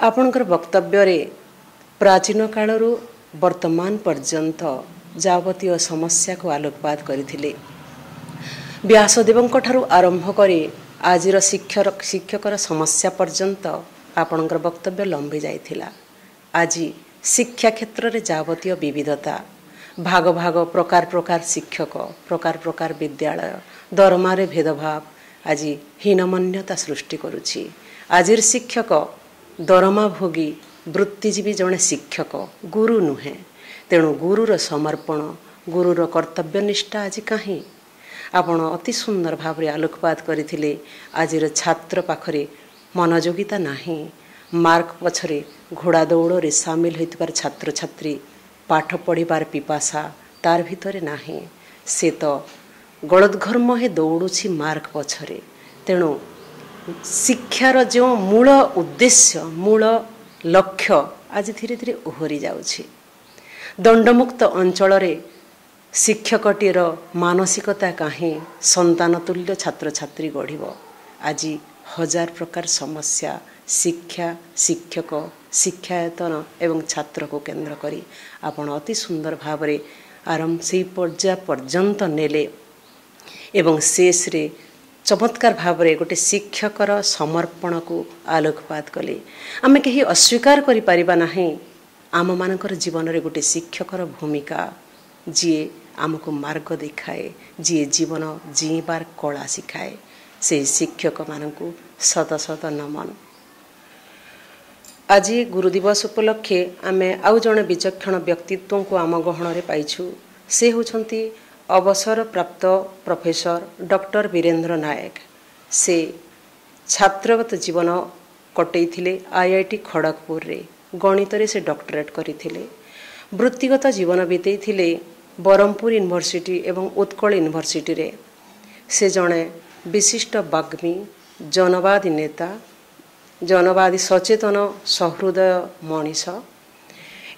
ଆପଣଙ୍କର ବକ୍ତବ୍ୟରେ ପ୍ରାଚୀନ କାଳରୁ ବର୍ତ୍ତମାନ ପର୍ଯ୍ୟନ୍ତ ଯାବତୀୟ ସମସ୍ୟାକୁ ଆଲୋକପାତ କରିଥିଲେ। ବ୍ୟାସଦେବଙ୍କ ଠାରୁ ଆରମ୍ଭ କରି ଆଜିର ଶିକ୍ଷକର ସମସ୍ୟା ପର୍ଯ୍ୟନ୍ତ ଆପଣଙ୍କର ବକ୍ତବ୍ୟ ଲମ୍ବି ଯାଇଥିଲା। ଆଜି ଶିକ୍ଷା କ୍ଷେତ୍ରରେ ଯାବତୀୟ ବିବିଧତା, ଭାଗ ଭାଗ ପ୍ରକାର ପ୍ରକାର ଶିକ୍ଷକ, ପ୍ରକାର ପ୍ରକାର ବିଦ୍ୟାଳୟ, ଦରମାରେ ଭେଦଭାବ ଆଜି ହୀନମନ୍ୟତା ସୃଷ୍ଟି କରୁଛି। ଆଜିର ଶିକ୍ଷକ ଦରମା ଭୋଗୀ ବୃତ୍ତିଜୀବୀ ଜଣେ ଶିକ୍ଷକ, ଗୁରୁ ନୁହେଁ। ତେଣୁ ଗୁରୁର ସମର୍ପଣ, ଗୁରୁର କର୍ତ୍ତବ୍ୟନିଷ୍ଠା ଆଜି କାହିଁ? ଆପଣ ଅତି ସୁନ୍ଦର ଭାବରେ ଆଲୋକପାତ କରିଥିଲେ। ଆଜିର ଛାତ୍ର ପାଖରେ ମନୋଯୋଗିତା ନାହିଁ। ମାର୍କ ପଛରେ ଘୋଡ଼ା ଦୌଡ଼ରେ ସାମିଲ ହୋଇଥିବାର ଛାତ୍ରଛାତ୍ରୀ, ପାଠ ପଢ଼ିବାର ପିପାସା ତାର ଭିତରେ ନାହିଁ। ସେ ତ ଗଳଦ୍ଘର୍ମ ହିଁ ଦୌଡ଼ୁଛି ମାର୍କ ପଛରେ। ତେଣୁ ଶିକ୍ଷାର ଯେଉଁ ମୂଳ ଉଦ୍ଦେଶ୍ୟ, ମୂଳ ଲକ୍ଷ୍ୟ ଆଜି ଧୀରେ ଧୀରେ ଓହରି ଯାଉଛି। ଦଣ୍ଡମୁକ୍ତ ଅଞ୍ଚଳରେ ଶିକ୍ଷକଟିର ମାନସିକତା କାହିଁ ସନ୍ତାନ ତୁଲ୍ୟ ଛାତ୍ରଛାତ୍ରୀ ଗଢ଼ିବ? ଆଜି ହଜାର ପ୍ରକାର ସମସ୍ୟା ଶିକ୍ଷା, ଶିକ୍ଷକ, ଶିକ୍ଷାୟତନ ଏବଂ ଛାତ୍ରକୁ କେନ୍ଦ୍ର କରି ଆପଣ ଅତି ସୁନ୍ଦର ଭାବରେ ସେହି ପର୍ଯ୍ୟାୟ ପର୍ଯ୍ୟନ୍ତ ନେଲେ ଏବଂ ଶେଷରେ ଚମତ୍କାର ଭାବରେ ଗୋଟେ ଶିକ୍ଷକର ସମର୍ପଣକୁ ଆଲୋକପାତ କଲେ। ଆମେ କେହି ଅସ୍ୱୀକାର କରିପାରିବା ନାହିଁ ଆମମାନଙ୍କର ଜୀବନରେ ଗୋଟେ ଶିକ୍ଷକର ଭୂମିକା, ଯିଏ ଆମକୁ ମାର୍ଗ ଦେଖାଏ, ଯିଏ ଜୀବନ ଜୀଇଁବାର କଳା ଶିଖାଏ। ସେହି ଶିକ୍ଷକମାନଙ୍କୁ ଶତ ଶତ ନମନ। ଆଜି ଗୁରୁ ଦିବସ ଉପଲକ୍ଷେ ଆମେ ଆଉ ଜଣେ ବିଚକ୍ଷଣ ବ୍ୟକ୍ତିତ୍ୱଙ୍କୁ ଆମ ଗହଣରେ ପାଇଛୁ। ସେ ହେଉଛନ୍ତି ଅବସରପ୍ରାପ୍ତ ପ୍ରଫେସର ଡକ୍ଟର ବୀରେନ୍ଦ୍ର ନାୟକ। ସେ ଛାତ୍ରଗତ ଜୀବନ କଟେଇଥିଲେ IIT ଖଡ଼ଗପୁରରେ। ଗଣିତରେ ସେ ଡକ୍ଟରେଟ୍ କରିଥିଲେ। ବୃତ୍ତିଗତ ଜୀବନ ବିତେଇଥିଲେ ବ୍ରହ୍ମପୁର ୟୁନିଭର୍ସିଟି ଏବଂ ଉତ୍କଳ ୟୁନିଭର୍ସିଟିରେ। ସେ ଜଣେ ବିଶିଷ୍ଟ ବାଗ୍ମୀ, ଜନବାଦୀ ନେତା, ଜନବାଦୀ ସଚେତନ ସହୃଦୟ ମଣିଷ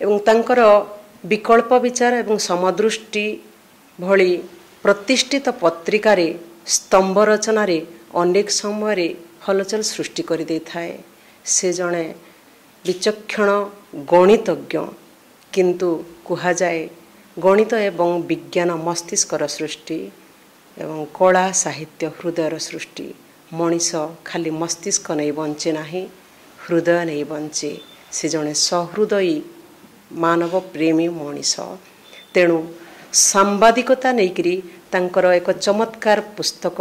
ଏବଂ ତାଙ୍କର ବିକଳ୍ପ ବିଚାର ଏବଂ ସମଦୃଷ୍ଟି ଭଳି ପ୍ରତିଷ୍ଠିତ ପତ୍ରିକାରେ ସ୍ତମ୍ଭ ରଚନାରେ ଅନେକ ସମୟରେ ହଲଚଲ ସୃଷ୍ଟି କରିଦେଇଥାଏ। ସେ ଜଣେ ବିଚକ୍ଷଣ ଗଣିତଜ୍ଞ, କିନ୍ତୁ କୁହାଯାଏ ଗଣିତ ଏବଂ ବିଜ୍ଞାନ ମସ୍ତିଷ୍କର ସୃଷ୍ଟି ଏବଂ କଳା ସାହିତ୍ୟ ହୃଦୟର ସୃଷ୍ଟି। ମଣିଷ ଖାଲି ମସ୍ତିଷ୍କ ନେଇ ବଞ୍ଚେ ନାହିଁ, ହୃଦୟ ନେଇ ବଞ୍ଚେ। ସେ ଜଣେ ସହୃଦୟୀ ମାନବ ପ୍ରେମୀ ମଣିଷ। ତେଣୁ ସାମ୍ବାଦିକତା ନେଇକରି ତାଙ୍କର ଏକ ଚମତ୍କାର ପୁସ୍ତକ,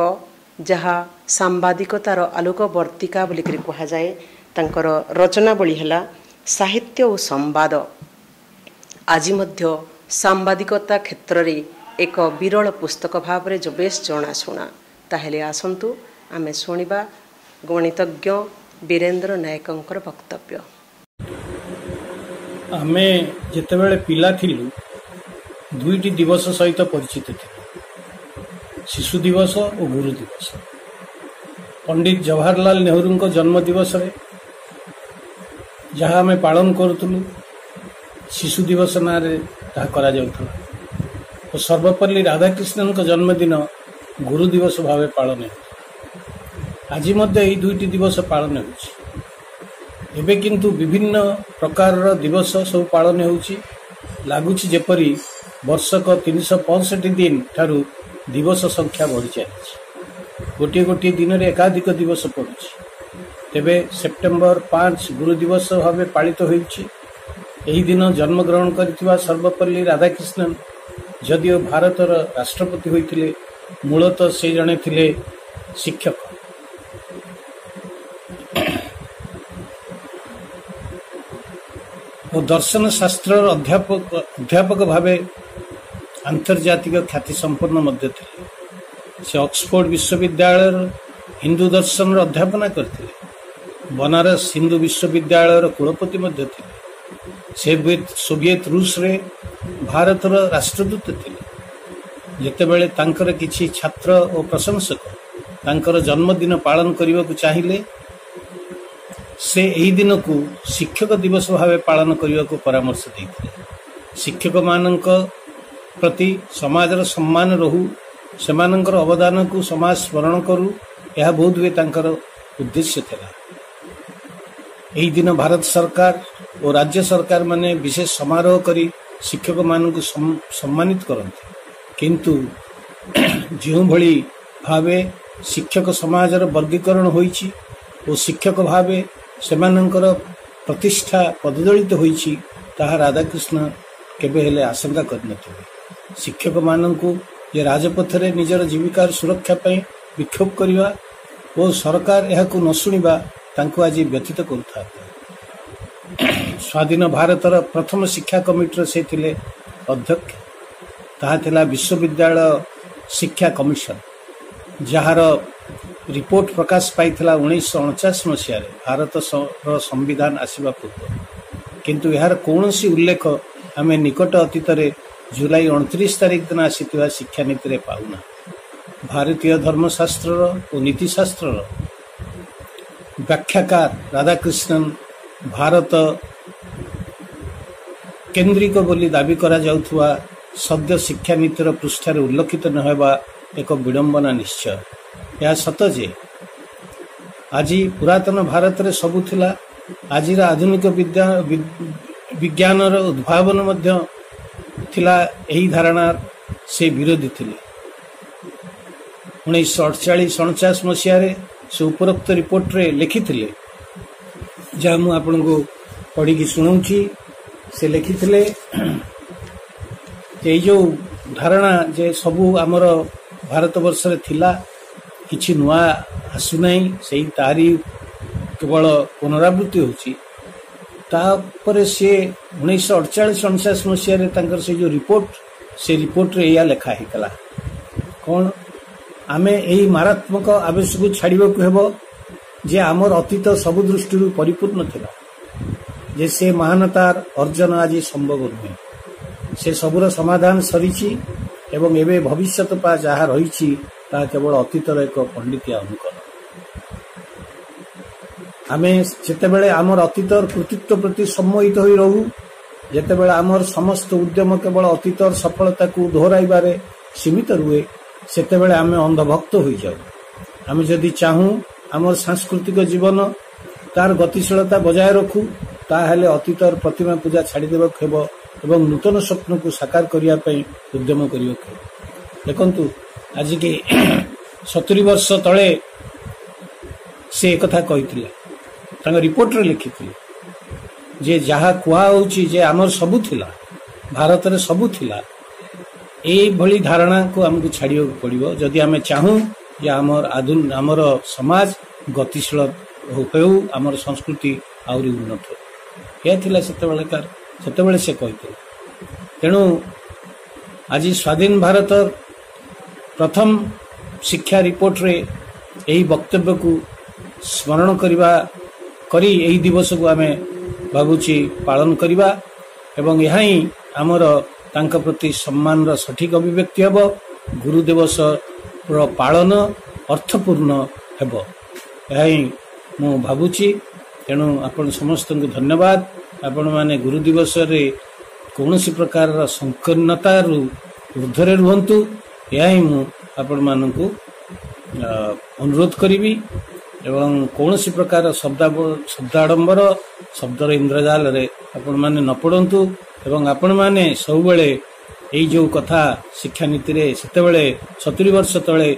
ଯାହା ସାମ୍ବାଦିକତାର ଆଲୋକବର୍ତ୍ତିକା ବୋଲିକରି କୁହାଯାଏ। ତାଙ୍କର ରଚନାବଳୀ ହେଲା ସାହିତ୍ୟ ଓ ସମ୍ବାଦ। ଆଜି ମଧ୍ୟ ସାମ୍ବାଦିକତା କ୍ଷେତ୍ରରେ ଏକ ବିରଳ ପୁସ୍ତକ ଭାବରେ ବେଶ ଜଣାଶୁଣା। ତାହେଲେ ଆସନ୍ତୁ ଆମେ ଶୁଣିବା ଗଣିତଜ୍ଞ ବୀରେନ୍ଦ୍ର ନାୟକଙ୍କର ବକ୍ତବ୍ୟ। ଆମେ ଯେତେବେଳେ ପିଲା ଥିଲୁ, ଦୁଇଟି ଦିବସ ସହିତ ପରିଚିତ ଥିଲୁ, ଶିଶୁ ଦିବସ ଓ ଗୁରୁ ଦିବସ। ପଣ୍ଡିତ ଜବାହରଲାଲ ନେହେରୁଙ୍କ ଜନ୍ମ ଦିବସରେ ଯାହା ଆମେ ପାଳନ କରୁଥିଲୁ, ଶିଶୁ ଦିବସ ନାଁରେ ତାହା କରାଯାଉଥିଲା ଓ ସର୍ବପଲ୍ଲୀ ରାଧାକ୍ରିଷ୍ଣନଙ୍କ ଜନ୍ମଦିନ ଗୁରୁ ଦିବସ ଭାବେ ପାଳନ ହେଉଥିଲା। ଆଜି ମଧ୍ୟ ଏହି ଦୁଇଟି ଦିବସ ପାଳନ ହେଉଛି। ଏବେ କିନ୍ତୁ ବିଭିନ୍ନ ପ୍ରକାରର ଦିବସ ସବୁ ପାଳନ ହେଉଛି। ଲାଗୁଛି ଯେପରି ବର୍ଷକ 365 ଦିନ ଠାରୁ ଦିବସ ସଂଖ୍ୟା ବଢ଼ି ଚାଲିଛି। ଗୋଟିଏ ଗୋଟିଏ ଦିନରେ ଏକାଧିକ ଦିବସ ପଡ଼ୁଛି। ତେବେ ସେପ୍ଟେମ୍ବର 5 ଗୁରୁ ଦିବସ ଭାବେ ପାଳିତ ହେଉଛି ଏହି ଦିନ ଜନ୍ମଗ୍ରହଣ କରିଥିବା ସର୍ବପଲ୍ଲୀ ରାଧାକ୍ରିଷ୍ଣନ ଯଦିଓ ଭାରତର ରାଷ୍ଟ୍ରପତି ହୋଇଥିଲେ, ମୂଳତଃ ସେ ଜଣେ ଥିଲେ ଶିକ୍ଷକ। ଓ ଦର୍ଶନ ଶାସ୍ତ୍ରର ଅଧ୍ୟାପକ ଭାବେ ଆନ୍ତର୍ଜାତିକ ଖ୍ୟାତି ସମ୍ପନ୍ନ ମଧ୍ୟ ଥିଲେ। ସେ ଅକ୍ସଫୋର୍ଡ ବିଶ୍ୱବିଦ୍ୟାଳୟର ହିନ୍ଦୁ ଦର୍ଶନର ଅଧ୍ୟାପନା କରିଥିଲେ। ବନାରସ ହିନ୍ଦୁ ବିଶ୍ୱବିଦ୍ୟାଳୟର କୁଳପତି ମଧ୍ୟ ଥିଲେ। ସେ ସୋଭିଏତ ରୁଷରେ ଭାରତର ରାଷ୍ଟ୍ରଦୂତ ଥିଲେ। ଯେତେବେଳେ ତାଙ୍କର କିଛି ଛାତ୍ର ଓ ପ୍ରଶଂସକ ତାଙ୍କର ଜନ୍ମଦିନ ପାଳନ କରିବାକୁ ଚାହିଁଲେ, ସେ ଏହି ଦିନକୁ ଶିକ୍ଷକ ଦିବସ ଭାବେ ପାଳନ କରିବାକୁ ପରାମର୍ଶ ଦେଇଥିଲେ। ଶିକ୍ଷକମାନଙ୍କ ପ୍ରତି ସମାଜର ସମ୍ମାନ ରହୁ, ସେମାନଙ୍କର ଅବଦାନକୁ ସମାଜ ସ୍ମରଣ କରୁ, ଏହା ବୋଧହୁଏ ତାଙ୍କର ଉଦ୍ଦେଶ୍ୟ ଥିଲା। ଏହି ଦିନ ଭାରତ ସରକାର ଓ ରାଜ୍ୟ ସରକାରମାନେ ବିଶେଷ ସମାରୋହ କରି ଶିକ୍ଷକମାନଙ୍କୁ ସମ୍ମାନିତ କରନ୍ତି। କିନ୍ତୁ ଯେଉଁଭଳି ଭାବେ ଶିକ୍ଷକ ସମାଜର ବର୍ଗୀକରଣ ହୋଇଛି ଓ ଶିକ୍ଷକ ଭାବେ ସେମାନଙ୍କର ପ୍ରତିଷ୍ଠା ପଦଦଳିତ ହୋଇଛି, ତାହା ରାଧାକ୍ରିଷ୍ଣ କେବେ ହେଲେ ଆଶଙ୍କା କରିନଥିଲେ। ଶିକ୍ଷକମାନଙ୍କୁ ଯେ ରାଜପଥରେ ନିଜର ଜୀବିକାର ସୁରକ୍ଷା ପାଇଁ ବିକ୍ଷୋଭ କରିବା ଓ ସରକାର ଏହାକୁ ନ ଶୁଣିବା ତାଙ୍କୁ ଆଜି ବ୍ୟଥିତ କରୁଥାନ୍ତି। ସ୍ୱାଧୀନ ଭାରତର ପ୍ରଥମ ଶିକ୍ଷା କମିଟିର ସେ ଥିଲେ ଅଧ୍ୟକ୍ଷ। ତାହା ଥିଲା ବିଶ୍ୱବିଦ୍ୟାଳୟ ଶିକ୍ଷା କମିଶନ, ଯାହାର ରିପୋର୍ଟ ପ୍ରକାଶ ପାଇଥିଲା 1949 ମସିହାରେ ଭାରତର ସମ୍ବିଧାନ ଆସିବା ପୂର୍ବରୁ। କିନ୍ତୁ ଏହାର କୌଣସି ଉଲ୍ଲେଖ ଆମେ ନିକଟ ଅତୀତରେ ଜୁଲାଇ 29 ତାରିଖ ଦିନ ଆସିଥିବା ଶିକ୍ଷାନୀତିରେ ପାଉନା। ଭାରତୀୟ ଧର୍ମଶାସ୍ତ୍ରର ଓ ନୀତିଶାସ୍ତ୍ରର ବ୍ୟାଖ୍ୟାକାର ରାଧାକ୍ରିଷ୍ଣନ ଭାରତ କେନ୍ଦ୍ରିକ ବୋଲି ଦାବି କରାଯାଉଥିବା ସଦ୍ୟ ଶିକ୍ଷାନୀତିର ପୃଷ୍ଠାରେ ଉଲ୍ଲେଖିତ ନ ହେବା ଏକ ବିଡ଼ମ୍ବନା ନିଶ୍ଚୟ। ଏହା ସତ ଯେ ଆଜି ପୁରାତନ ଭାରତରେ ସବୁ ଥିଲା। ଆଜିର ଆଧୁନିକ ବିଜ୍ଞାନର ଉଦ୍ଭାବନ ମଧ୍ୟ ଥିଲା। ଏହି ଧାରଣାର ସେ ବିରୋଧୀ ଥିଲେ। 1948-49 ମସିହାରେ ସେ ଉପରୋକ୍ତ ରିପୋର୍ଟରେ ଲେଖିଥିଲେ, ଯାହା ମୁଁ ଆପଣଙ୍କୁ ପଢ଼ିକି ଶୁଣାଉଛି। ସେ ଲେଖିଥିଲେ ଯେ ଏଇ ଯେଉଁ ଧାରଣା ଯେ ସବୁ ଆମର ଭାରତବର୍ଷରେ ଥିଲା, କିଛି ନୂଆ ଆସୁନାହିଁ, ସେଇ ତାରି କେବଳ ପୁନରାବୃତ୍ତି ହେଉଛି। ତାପରେ ସେ 1948-49 ମସିହାରେ ତାଙ୍କର ସେ ଯେଉଁ ରିପୋର୍ଟ, ସେ ରିପୋର୍ଟରେ ଏଇଆ ଲେଖା ହେଇଥିଲା କ'ଣ, ଆମେ ଏହି ମାରାତ୍ମକ ଆବେଶକୁ ଛାଡ଼ିବାକୁ ହେବ ଯେ ଆମର ଅତୀତ ସବୁ ଦୃଷ୍ଟିରୁ ପରିପୂର୍ଣ୍ଣ ଥିଲା, ଯେ ସେ ମହାନତାର ଅର୍ଜନ ଆଜି ସମ୍ଭବ ନୁହେଁ। ସେ ସବୁର ସମାଧାନ ସରିଛି ଏବଂ ଏବେ ଭବିଷ୍ୟତ ପାଇଁ ଯାହା ରହିଛି ତାହା କେବଳ ଅତୀତର ଏକ ପଣ୍ଡିତିଆ ଅନୁକରଣ। ଆମେ ଯେତେବେଳେ ଆମର ଅତୀତର କୃତିତ୍ୱ ପ୍ରତି ସମ୍ମୋହିତ ହୋଇ ରହୁ, ଯେତେବେଳେ ଆମର ସମସ୍ତ ଉଦ୍ୟମ କେବଳ ଅତୀତର ସଫଳତାକୁ ଦୋହରାଇବାରେ ସୀମିତ ରୁହେ, ସେତେବେଳେ ଆମେ ଅନ୍ଧଭକ୍ତ ହୋଇଯାଉ। ଆମେ ଯଦି ଚାହୁଁ ଆମର ସାଂସ୍କୃତିକ ଜୀବନ ତାର ଗତିଶୀଳତା ବଜାୟ ରଖୁ, ତାହେଲେ ଅତୀତର ପ୍ରତିମା ପୂଜା ଛାଡ଼ିଦେବାକୁ ହେବ ଏବଂ ନୂତନ ସ୍ୱପ୍ନକୁ ସାକାର କରିବା ପାଇଁ ଉଦ୍ୟମ କରିବାକୁ ହେବ। ଦେଖନ୍ତୁ, ଆଜିକି 70 ବର୍ଷ ତଳେ ସେ ଏକଥା କହିଥିଲେ, ତାଙ୍କ ରିପୋର୍ଟରେ ଲେଖିଥିଲେ ଯେ ଯାହା କୁହାହେଉଛି ଯେ ଆମର ସବୁ ଥିଲା, ଭାରତରେ ସବୁ ଥିଲା, ଏଇଭଳି ଧାରଣାକୁ ଆମକୁ ଛାଡ଼ିବାକୁ ପଡ଼ିବ ଯଦି ଆମେ ଚାହୁଁ ଯେ ଆମର ସମାଜ ଗତିଶୀଳ ହେଉ, ଆମର ସଂସ୍କୃତି ଆହୁରି ଉନ୍ନତ ହେଉ। ଏହା ଥିଲା ସେତେବେଳେ ସେ କହିଥିଲେ। ତେଣୁ ଆଜି ସ୍ୱାଧୀନ ଭାରତର ପ୍ରଥମ ଶିକ୍ଷା ରିପୋର୍ଟରେ ଏହି ବକ୍ତବ୍ୟକୁ ସ୍ମରଣ କରି ଏହି ଦିବସକୁ ଆମେ ଭାବୁଛି ପାଳନ କରିବା ଏବଂ ଏହା ହିଁ ଆମର ତାଙ୍କ ପ୍ରତି ସମ୍ମାନର ସଠିକ ଅଭିବ୍ୟକ୍ତି ହେବ। ଗୁରୁ ଦିବସର ପାଳନ ଅର୍ଥପୂର୍ଣ୍ଣ ହେବ, ଏହା ହିଁ ମୁଁ ଭାବୁଛି। ତେଣୁ ଆପଣ ସମସ୍ତଙ୍କୁ ଧନ୍ୟବାଦ। ଆପଣମାନେ ଗୁରୁ ଦିବସରେ କୌଣସି ପ୍ରକାରର ସଂକୀର୍ଣ୍ଣତାରୁ ଊର୍ଦ୍ଧ୍ୱରେ ରୁହନ୍ତୁ, ଏହା ହିଁ ମୁଁ ଆପଣମାନଙ୍କୁ ଅନୁରୋଧ କରିବି ଏବଂ କୌଣସି ପ୍ରକାର ଶବ୍ଦାଡମ୍ବର ଶବ୍ଦର ଇନ୍ଦ୍ରଜାଲରେ ଆପଣମାନେ ନ ପଡ଼ନ୍ତୁ ଏବଂ ଆପଣମାନେ ସବୁବେଳେ ଏଇ ଯେଉଁ କଥା ଶିକ୍ଷାନୀତିରେ ସେତେବେଳେ 70 ବର୍ଷ ତଳେ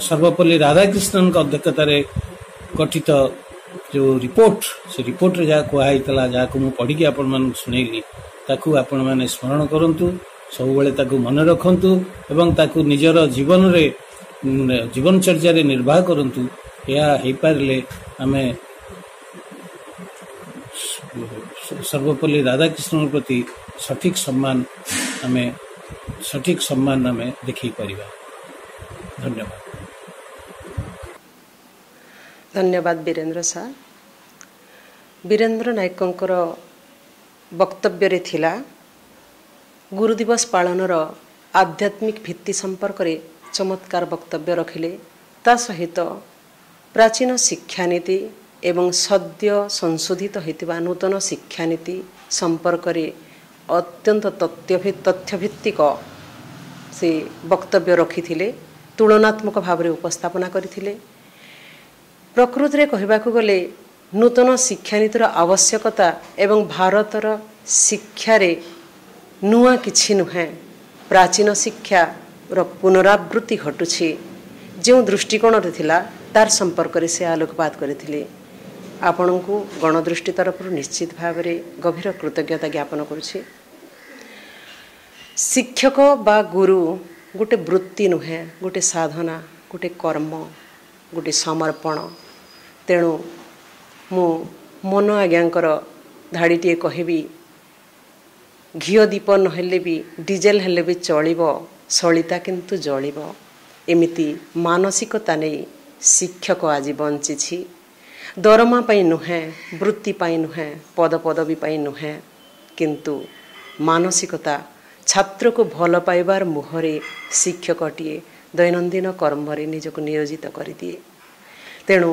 ସର୍ବପଲ୍ଲୀ ରାଧାକ୍ରିଷ୍ଣନଙ୍କ ଅଧ୍ୟକ୍ଷତାରେ ଗଠିତ जो रिपोर्ट से रिपोर्ट रे जहाँ कहुई जहाँ को मुझे पढ़ी आपण मान शुणेली ताकू आपण मैंने स्मरण करंतु सब बेले ताकू मन रखंतु एवं ताकू निजर जीवन रे जीवनचर्या रे निर्वाह करंतु या हे पारले आमे सर्वपल्ली राधाकृष्ण प्रति सठिक सम्मान आमे देखी परिबा। धन्यवाद। धन्यवाद वीरेंद्र सार। वीरेंद्र नायकंकर वक्तव्य रे थिला गुरु दिवस पालनर आध्यात्मिक भित्ति संपर्क रे चमत्कार वक्तव्य रखिले। ता सहित प्राचीन शिक्षानीति एवं सद्य संशोधित होइतिबा नूतन शिक्षानीति संपर्क रे अत्यंत तथ्यभित्तिक से वक्तव्य रखिथिले, तुलनात्मक भाव में उपस्थापना करथिले। प्रकृति रे कहबाकू गले नूतन शिक्षानीतिर आवश्यकता एवं भारतर शिक्षा रे नुआ किछि नुहे, प्राचीन शिक्षा रो पुनरावृत्ति घटुछि। जो दृष्टिकोण रे थिला तार संपर्क रे से आलोकपात करथिले। आपनकू गणदृष्टि तरफ निश्चित भाव में गभीर कृतज्ञता ज्ञापन करुछि। शिक्षक बा गुरु गोटे वृत्ति नुहे, गोटे साधना, गोटे कर्म, गोटे समर्पण। तेणु मु मन आज्ञांकर धाड़ीटे कहबी, घीओ दीप नहेले भी डीजेल हेले भी चलिबो, सलिता किंतु जलिबो। एमिति मानसिकता नहीं शिक्षक आज बंची। दरमा पाई नुहे, वृत्ति पाई नुहे, पद पदवी पाई नुहे, किंतु मानसिकता छात्र को भल पाइबार मुहरे शिक्षकटीए दैनंदिन कर्म निजक नियोजित कर दिए। तेणु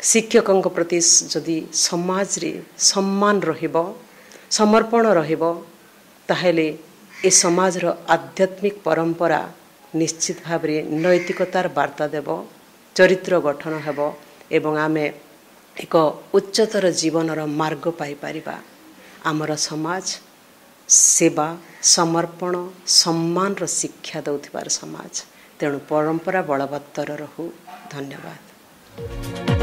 शिक्षकों प्रति जदि समाज रे सम्मान रहिबो, समर्पण रहिबो, ताहेले ए समाज रो आध्यात्मिक परंपरा निश्चित भाव में नैतिकतार वार्ता देव, चरित्र गठन हेबो एवं आमे एक उच्चतर जीवनर मार्ग पाई परिबा। आमर समाज सेवा, समर्पण, सम्मान रो शिक्षा दौथिबार समाज। तेणु परंपरा बलवत्तर रहू। धन्यवाद।